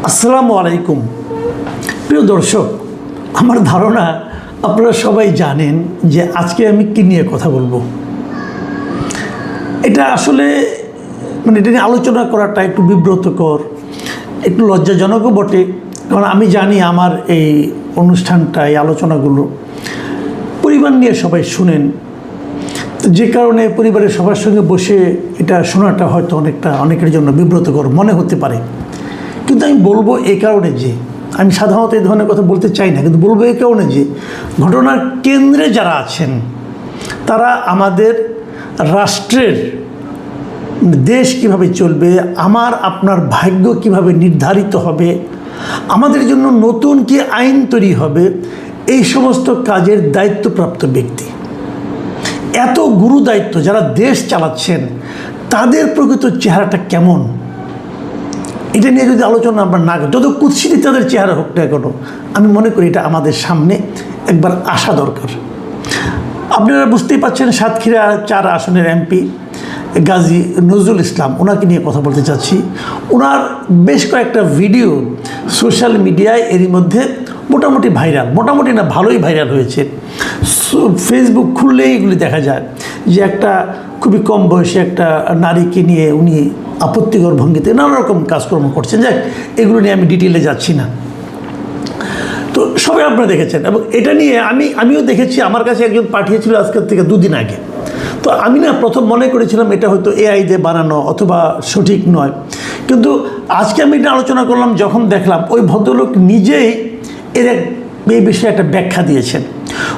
আসসালামু আলাইকুম। প্রিয় দর্শক, আমার ধারণা আপনারা সবাই জানেন যে আজকে আমি কী নিয়ে কথা বলবো। এটা আসলে এটা নিয়ে আলোচনা করাটা একটু বিব্রতকর, একটু লজ্জাজনকও বটে। কারণ আমি জানি আমার এই অনুষ্ঠানটা, এই আলোচনাগুলো পরিবার নিয়ে সবাই শুনেন, যে কারণে পরিবারের সবার সঙ্গে বসে এটা শোনাটা হয়তো অনেকের জন্য বিব্রতকর মনে হতে পারে। কিন্তু আমি বলবো এই কারণে যে আমি সাধারণত এই ধরনের কথা বলতে চাই না, কিন্তু বলবো এই কারণে যে ঘটনার কেন্দ্রে যারা আছেন তারা আমাদের রাষ্ট্রের, দেশ কিভাবে চলবে, আমার আপনার ভাগ্য কিভাবে নির্ধারিত হবে, আমাদের জন্য নতুন কি আইন তৈরি হবে, এই সমস্ত কাজের দায়িত্বপ্রাপ্ত ব্যক্তি। এত গুরু দায়িত্ব যারা দেশ চালাচ্ছেন, তাদের প্রকৃত চেহারাটা কেমন, এটা নিয়ে যদি আলোচনা আমরা না করি, যত কুৎসিত তাদের চেহারা হোক না কেন, আমি মনে করি এটা আমাদের সামনে একবার আসা দরকার। আপনারা বুঝতেই পারছেন, সাতক্ষীরা 4 আসনের এমপি গাজী নজরুল ইসলাম, ওনাকে নিয়ে কথা বলতে চাচ্ছি। ওনার বেশ কয়েকটা ভিডিও সোশ্যাল মিডিয়ায় এরই মধ্যে মোটামুটি ভাইরাল, মোটামুটি না ভালোই ভাইরাল হয়েছে। ফেসবুক খুললেই এগুলি দেখা যায় যে একটা খুবই কম বয়সী একটা নারীকে নিয়ে উনি আপত্তিকর ভঙ্গিতে নানা রকম কাজকর্ম করছেন। যাক, এগুলো নিয়ে আমি ডিটেলে যাচ্ছি না। তো সবাই আপনারা দেখেছেন, এবং এটা নিয়ে আমিও দেখেছি। আমার কাছে একজন পাঠিয়েছিল আজকের থেকে 2 দিন আগে। তো আমি প্রথম মনে করেছিলাম এটা হয়তো এআই দিয়ে বানানো অথবা সঠিক নয়, কিন্তু আজকে আমি এটা আলোচনা করলাম যখন দেখলাম ওই ভদ্রলোক নিজেই এই বিষয়ে একটা ব্যাখ্যা দিয়েছেন।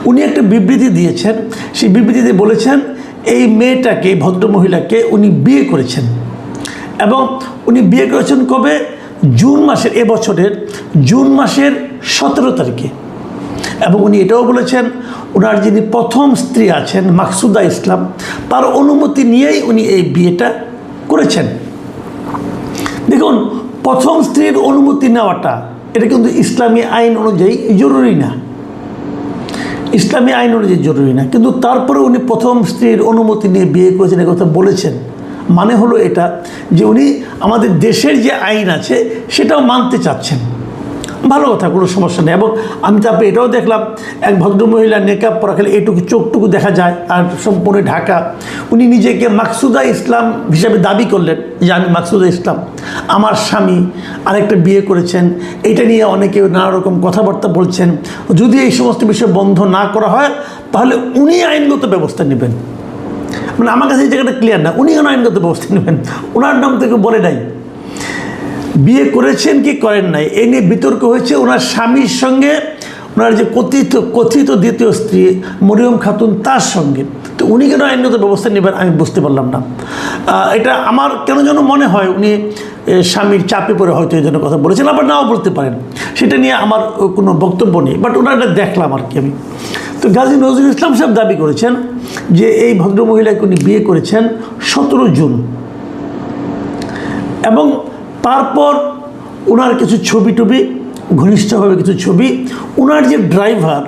উনি একটা বিবৃতি দিয়েছেন। সেই বিবৃতিতে বলেছেন এই মেয়েটাকে, এই ভদ্রমহিলাকে উনি বিয়ে করেছেন, এবং উনি বিয়ে করেছেন কবে? জুন মাসের, এবছরের জুন মাসের 17 তারিখে। এবং উনি এটাও বলেছেন ওনার যিনি প্রথম স্ত্রী আছেন মাকসুদা ইসলাম, তার অনুমতি নিয়েই উনি এই বিয়েটা করেছেন। দেখুন, প্রথম স্ত্রীর অনুমতি নেওয়াটা এটা কিন্তু ইসলামী আইন অনুযায়ী জরুরি না, ইসলামী আইন অনুযায়ী জরুরি না, কিন্তু তারপরে উনি প্রথম স্ত্রীর অনুমতি নিয়ে বিয়ে করেছেন, এ কথা বলেছেন। মানে হলো এটা যে উনি আমাদের দেশের যে আইন আছে সেটাও মানতে চাচ্ছেন। ভালো কথা, কোনো সমস্যা নেই। এবং আমি তারপরে এটাও দেখলাম এক ভদ্রমহিলা নেকাব পরা, খালি এইটুকু চোখটুকু দেখা যায় আর সম্পূর্ণ ঢাকা। উনি নিজেকে মাকসুদা ইসলাম হিসাবে দাবি করলেন যে আমি মাকসুদা ইসলাম, আমার স্বামী আরেকটা বিয়ে করেছেন। এটা নিয়ে অনেকে নানা রকম কথাবার্তা বলছেন। যদি এই সমস্ত বিষয় বন্ধ না করা হয় তাহলে উনি আইনগত ব্যবস্থা নেবেন। আমার কাছে এই জায়গাটা ক্লিয়ার না, উনি কেন আইনগত ব্যবস্থা নেবেন? ওনার নাম থেকে বলে নাই, বিয়ে করেছেন কি করেন নাই এ নিয়ে বিতর্ক হয়েছে ওনার স্বামীর সঙ্গে, ওনার যে কথিত দ্বিতীয় স্ত্রী মরিয়ম খাতুন, তার সঙ্গে। তো উনি কেন আইনগত ব্যবস্থা নেবেন আমি বুঝতে পারলাম না। এটা আমার কেন যেন মনে হয় উনি স্বামীর চাপে পড়ে হয়তো এই জন্য কথা বলেছেন, আবার নাও বলতে পারেন, সেটা নিয়ে আমার কোনো বক্তব্য নেই। বাট ওনারটা দেখলাম আর কি আমি। তো গাজী নজরুল ইসলাম সাহেব দাবি করেছেন যে এই ভদ্রমহিলাকে উনি বিয়ে করেছেন 17 জুন, এবং তারপর ওনার কিছু ছবি ঘনিষ্ঠভাবে কিছু ছবি, ওনার যে ড্রাইভার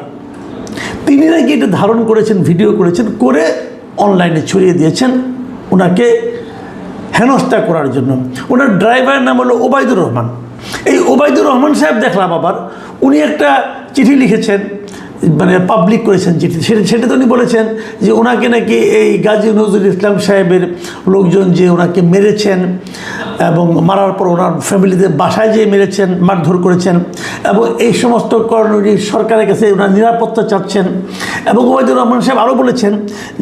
তিনি নাকি এটা ধারণ করেছেন, ভিডিও করেছেন, করে অনলাইনে ছড়িয়ে দিয়েছেন ওনাকে হেনস্থা করার জন্য। ওনার ড্রাইভারের নাম হলো ওবায়দুর রহমান। এই ওবায়দুর রহমান সাহেব দেখলাম আবার উনি একটা চিঠি লিখেছেন, পাবলিক করেছেন চিঠি। সেটাতে উনি বলেছেন যে ওনাকে নাকি এই গাজী নজরুল ইসলাম সাহেবের লোকজন যে ওনাকে মেরেছেন, এবং মারার পর ওনার ফ্যামিলিদের বাসায় যেয়ে মেরেছেন, মারধর করেছেন, এবং এই সমস্ত কারণে উনি সরকারের কাছে ওনার নিরাপত্তা চাচ্ছেন। এবং ওবায়দুর রহমান সাহেব আরও বলেছেন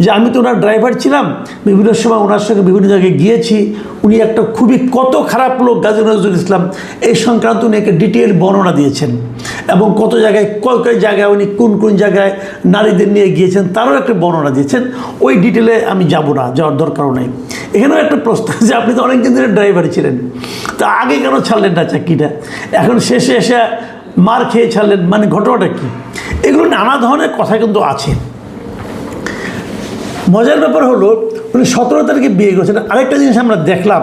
যে আমি তো ওনার ড্রাইভার ছিলাম, বিভিন্ন সময় ওনার সঙ্গে বিভিন্ন জায়গায় গিয়েছি, উনি একটা খুবই কত খারাপ লোক গাজী নজরুল ইসলাম, এই সংক্রান্ত উনি একটা ডিটেল বর্ণনা দিয়েছেন। এবং কত জায়গায় কয় জায়গায় উনি কোন জায়গায় নারীদের নিয়ে গিয়েছেন তারও একটা বর্ণনা দিয়েছেন। ওই ডিটেলে আমি যাব না, যাওয়ার দরকারও নেই। এখানেও একটা প্রশ্ন যে আপনি তো অনেকদিন ধরে ড্রাইভার ছিলেন, তা আগে কেন ছাড়লেন না চাকরিটা, এখন শেষে এসে মার খেয়ে ছাড়লেন, মানে ঘটনাটা কী? এগুলো নানা ধরনের কথা কিন্তু আছে। মজার ব্যাপার হলো উনি 17 তারিখে বিয়ে করেছেন। আরেকটা জিনিস আমরা দেখলাম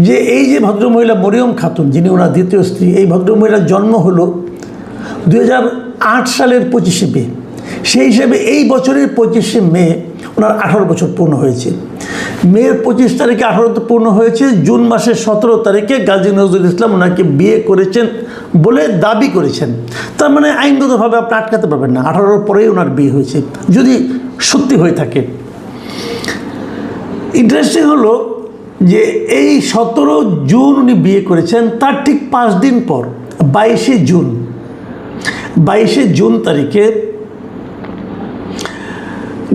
যে এই যে ভদ্রমহিলা মরিয়ম খাতুন, যিনি ওনার দ্বিতীয় স্ত্রী, এই ভদ্রমহিলার জন্ম হলো 2008 সালের 25শে মে। সেই হিসেবে এই বছরের 25শে মে ওনার 18 বছর পূর্ণ হয়েছে। মের 25 তারিখে 18 পূর্ণ হয়েছে, জুন মাসের 17 তারিখে গাজী নজরুল ইসলাম ওনাকে বিয়ে করেছেন বলে দাবি করেছেন। তার মানে আইনগতভাবে আপনি আটকাতে পারবেন না, 18 পরেই ওনার বিয়ে হয়েছে যদি সত্যি হয়ে থাকে। ইন্টারেস্টিং হলো যে এই 17 জুন উনি বিয়ে করেছেন, তার ঠিক 5 দিন পর 22শে জুন তারিখে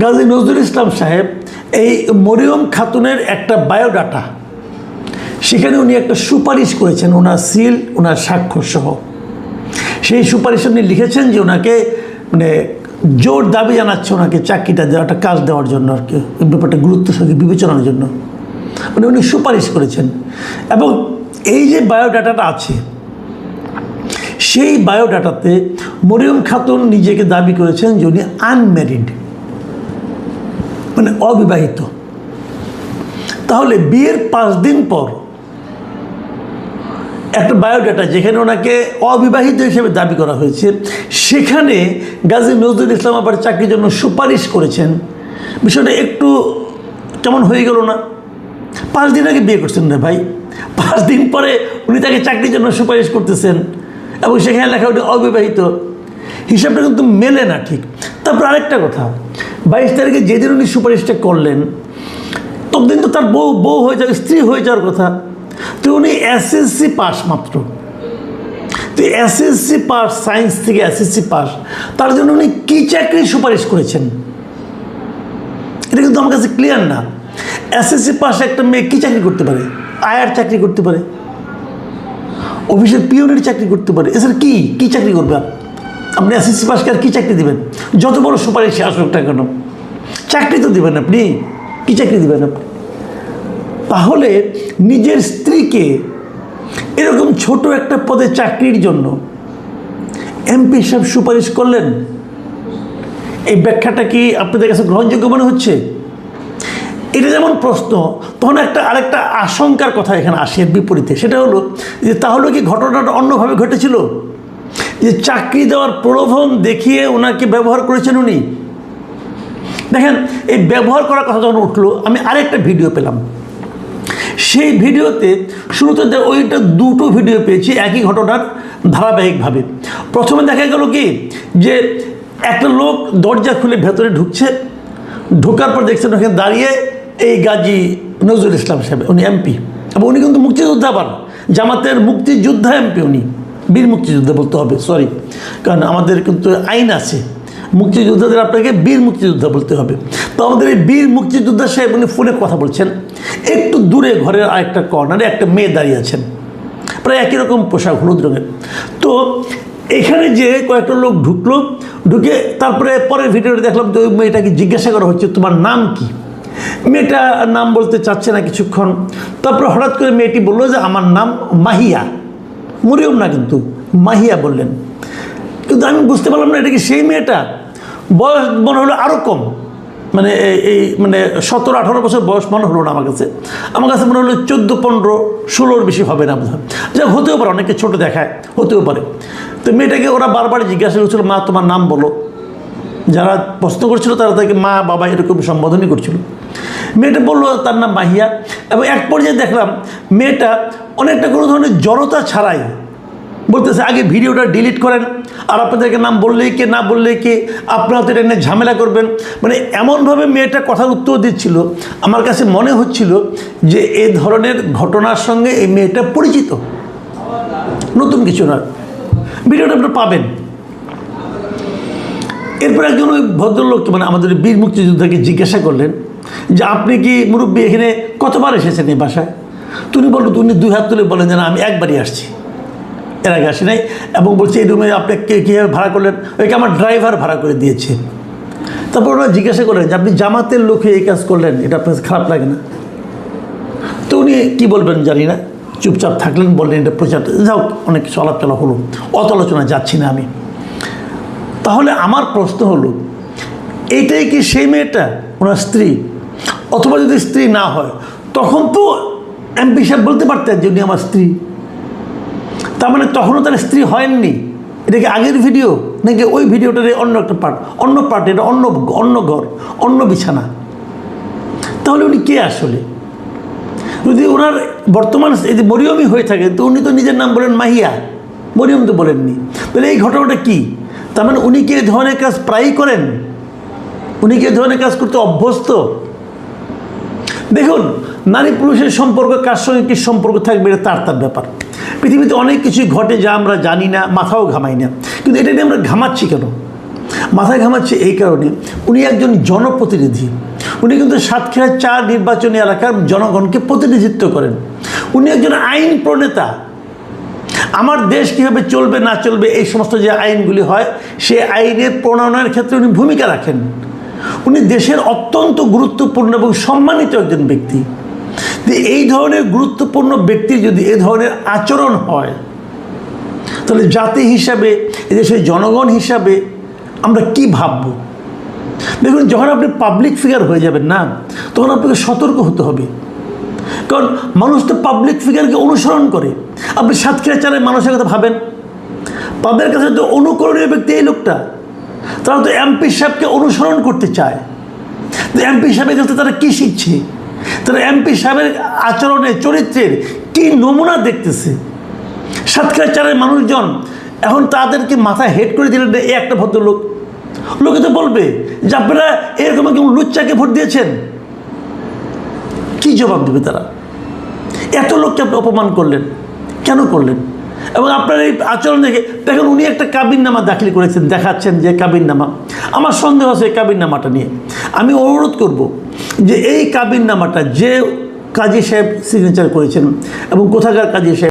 গাজী নজরুল ইসলাম সাহেব এই মরিয়ম খাতুনের একটা বায়োডাটা, সেখানে উনি একটা সুপারিশ করেছেন, ওনার সিল, ওনার স্বাক্ষর সহ। সেই সুপারিশে উনি লিখেছেন যে ওনাকে মানে জোর দাবি জানাচ্ছে ওনাকে চাকরিটা দেওয়া, একটা কাজ দেওয়ার জন্য আর কি, এই ব্যাপারটা গুরুত্ব সঙ্গে বিবেচনার জন্য মানে উনি সুপারিশ করেছেন। এবং এই যে বায়োডাটাটা আছে, সেই বায়োডাটাতে মরিয়ম খাতুন নিজেকে দাবি করেছেন যে উনি আনম্যারিড, মানে অবিবাহিত। তাহলে বিয়ের 5 দিন পর একটা বায়োডাটা যেখানে ওনাকে অবিবাহিত হিসেবে দাবি করা হয়েছে, সেখানে গাজী নজরুল ইসলাম আবার চাকরির জন্য সুপারিশ করেছেন। বিষয়টা একটু কেমন হয়ে গেল না? 5 দিন আগে বিয়ে করছেন না ভাই, 5 দিন পরে উনি তাকে চাকরির জন্য সুপারিশ করতেছেন এবং সেখানে লেখা উনি অবিবাহিত, হিসাবটা কিন্তু মেলে না ঠিক। তারপর আরেকটা কথা, 22 তারিখে যেদিন উনি সুপারিশটা করলেন ততদিন তো তার বউ হয়ে যাবে, স্ত্রী হয়ে যাওয়ার কথা। তো উনি এসএসসি পাস মাত্র, তো এসএসসি পাস, সায়েন্স থেকে এসএসসি পাস, তার জন্য উনি কী চাকরির সুপারিশ করেছেন এটা কিন্তু আমার কাছে ক্লিয়ার না। এসএসসি পাস একটা মেয়ে কী চাকরি করতে পারে? আয়ার চাকরি করতে পারে, অফিসের পিওনের চাকরি করতে পারে, এছাড়া কী চাকরি করবে? আপনি এসএসসি পাসকে আর কী চাকরি দেবেন? যত বড় সুপারিশে আসুক না কেন, চাকরি তো দেবেন আপনি, কী চাকরি দেবেন আপনি? তাহলে নিজের স্ত্রীকে এরকম ছোট একটা পদে চাকরির জন্য এমপি সাহেব সুপারিশ করলেন, এই ব্যাখ্যাটা কি আপনাদের কাছে গ্রহণযোগ্য মনে হচ্ছে? এটা যেমন প্রশ্ন, তখন আরেকটা আশঙ্কার কথা এখানে আসে এর বিপরীতে। সেটা হলো যে তাহলে কি ঘটনাটা অন্যভাবে ঘটেছিল, যে চাকরি দেওয়ার প্রলোভন দেখিয়ে ওনাকে ব্যবহার করেছেন উনি? দেখেন, এই ব্যবহার করার কথা যখন উঠলো, আমি আরেকটা ভিডিও পেলাম। সেই ভিডিওতে শুরুতে ওইটা 2টো ভিডিও পেয়েছি একই ঘটনার ধারাবাহিকভাবে। প্রথমে দেখা গেল কি যে একটা লোক দরজা খুলে ভেতরে ঢুকছে, ঢোকার পর দেখছেন ওখানে দাঁড়িয়ে এই গাজী নজরুল ইসলাম সাহেব, উনি এমপি, এবং উনি কিন্তু মুক্তিযোদ্ধা, আবার জামাতের মুক্তিযোদ্ধা এমপি, উনি বীর মুক্তিযোদ্ধা বলতে হবে, সরি, কারণ আমাদের কিন্তু আইন আছে, মুক্তিযোদ্ধাদের আপনাকে বীর মুক্তিযোদ্ধা বলতে হবে। তো আমাদের এই বীর মুক্তিযোদ্ধা সাহেব উনি ফোনে কথা বলছেন, একটু দূরে ঘরের আরেকটা কর্নারে একটা মেয়ে দাঁড়িয়ে আছেন, প্রায় একই রকম পোশাক, হলুদ রঙের। তো এখানে যে কয়েকটা লোক ঢুকলো, ঢুকে তারপরে পরের ভিডিওটা দেখলাম যে ওই মেয়েটাকে জিজ্ঞাসা করা হচ্ছে তোমার নাম কি? মেয়েটা নাম বলতে চাচ্ছে না কিছুক্ষণ, তারপরে হঠাৎ করে মেয়েটি বললো যে আমার নাম মাহিয়া, মরিয়ম না কিন্তু মাহিয়া বললেন। কিন্তু আমি বুঝতে পারলাম না এটা কি সেই মেয়েটা। বয়স মনে হলো আরও কম, মানে এই মানে 17-18 বছর বয়স মনে হলো না আমার কাছে মনে হলো 14-15-16 বেশি হবে না বোধ হয়। যা হতেও পারে, অনেকে ছোটো দেখায়, হতেও পারে। তো মেয়েটাকে ওরা বারবার জিজ্ঞাসা করছিল মা তোমার নাম বলো, যারা প্রশ্ন করছিল তারা তাকে মা বাবা এরকম সম্বোধনই করছিল। মেয়েটা বললো তার নাম মাহিয়া, এবং এক পর্যায়ে দেখলাম মেয়েটা অনেকটা কোনো ধরনের জড়তা ছাড়াই বলতেছে আগে ভিডিওটা ডিলিট করেন, আর আপনাদেরকে নাম বললেই কে না বললেই কে, আপনারা তো এটা নিয়ে ঝামেলা করবেন, মানে এমনভাবে মেয়েটা কথার উত্তর দিচ্ছিল, আমার কাছে মনে হচ্ছিল যে এই ধরনের ঘটনার সঙ্গে এই মেয়েটা পরিচিত, নতুন কিছু না। ভিডিওটা আপনারা পাবেন। এরপর একজন ওই ভদ্রলোক মানে আমাদের বীর মুক্তিযোদ্ধাকে জিজ্ঞাসা করলেন যে আপনি কি মুরব্বী এখানে কতবার এসেছেন এই বাসায়? তুমি বললো, উনি 2 হাত তুলে বলেন যে না আমি একবারই আসছি, এর আগে আসি নাই, এবং বলছে এই রুমে আপনি কীভাবে ভাড়া করলেন? ওইকে আমার ড্রাইভার ভাড়া করে দিয়েছে। তারপর ওরা জিজ্ঞাসা করলেন যে আপনি জামাতের লোক হয়ে এই কাজ করলেন, এটা আপনার খারাপ লাগে না? তো উনি কী বলবেন জানি না, চুপচাপ থাকলেন, বললেন এটা প্রচার, যাও অনেক কিছু আলাপচালা হলো, অত আলোচনা যাচ্ছি না আমি। তাহলে আমার প্রশ্ন হলো, এইটাই কি সেই মেয়েটা ওনার স্ত্রী? অথবা যদি স্ত্রী না হয় তখন তো এমপি সাহেব বলতে পারতেন যে উনি আমার স্ত্রী, তার মানে তখনও তার স্ত্রী হয়নি। এটা কি আগের ভিডিও নাকি ওই ভিডিওটার অন্য একটা পার্ট? অন্য পার্ট, এটা অন্য ঘর, অন্য বিছানা। তাহলে উনি কে আসলে? যদি ওনার বর্তমান এই যে মরিয়মই হয়ে থাকে, তো উনি তো নিজের নাম বলেন মাহিয়া, মরিয়ম তো বলেননি। তাহলে এই ঘটনাটা কি? তার মানে উনি কি এই ধরনের কাজ প্রায়ই করেন? উনি কি এই ধরনের কাজ করতে অভ্যস্ত? দেখুন, নারী পুরুষের সম্পর্ক কার সঙ্গে কী সম্পর্ক থাকবে এটা তার ব্যাপার। পৃথিবীতে অনেক কিছুই ঘটে যা আমরা জানি না, মাথাও ঘামাই না, কিন্তু এটা নিয়ে আমরা ঘামাচ্ছি কেন? মাথায় ঘামাচ্ছে এই কারণে, উনি একজন জনপ্রতিনিধি। উনি কিন্তু সাতক্ষীরা 4 নির্বাচনী এলাকার জনগণকে প্রতিনিধিত্ব করেন। উনি একজন আইন প্রণেতা। আমার দেশ কীভাবে চলবে না চলবে এই সমস্ত যে আইনগুলি হয়, সে আইনের প্রণয়নের ক্ষেত্রে উনি ভূমিকা রাখেন। উনি দেশের অত্যন্ত গুরুত্বপূর্ণ এবং সম্মানিত একজন ব্যক্তি। এই ধরনের গুরুত্বপূর্ণ ব্যক্তির যদি এ ধরনের আচরণ হয়, তাহলে জাতি হিসাবে, এদেশের জনগণ হিসাবে আমরা কি ভাবব? দেখুন, যখন আপনি পাবলিক ফিগার হয়ে যাবেন না, তখন আপনাকে সতর্ক হতে হবে। কারণ মানুষ তো পাবলিক ফিগারকে অনুসরণ করে। আপনি সাতক্ষীরা 4-এর মানুষের কথা ভাবেন, তাদের কাছে তো অনুকরণীয় ব্যক্তি এই লোকটা। তারা তো এমপি সাহেবকে অনুসরণ করতে চায়। এমপি সাহেবের কাছে তারা কী শিখছে? তারা এমপি সাহেবের আচরণে, চরিত্রের কী নমুনা দেখতেছে। সাতক্ষীরা 4-এর মানুষজন এখন তাদেরকে মাথায় হেড করে দিলেন এই একটা ভদ্রলোক। লোকে তো বলবে যে আপনারা এরকম কেমন লুচ্চাকে ভোট দিয়েছেন। কী জবাব দেবে তারা? এত লোককে আপনি অপমান করলেন, কেন করলেন? এবং আপনার এই আচরণ দেখেন উনি একটা কাবিননামা দাখিল করেছেন, দেখাচ্ছেন যে কাবিননামা। আমার সন্দেহ আছে এই কাবিননামাটা নিয়ে। আমি অনুরোধ করব যে এই কাবিননামাটা যে কাজী সাহেব সিগনেচার করেছেন এবং কোথাকার কাজী সাহেব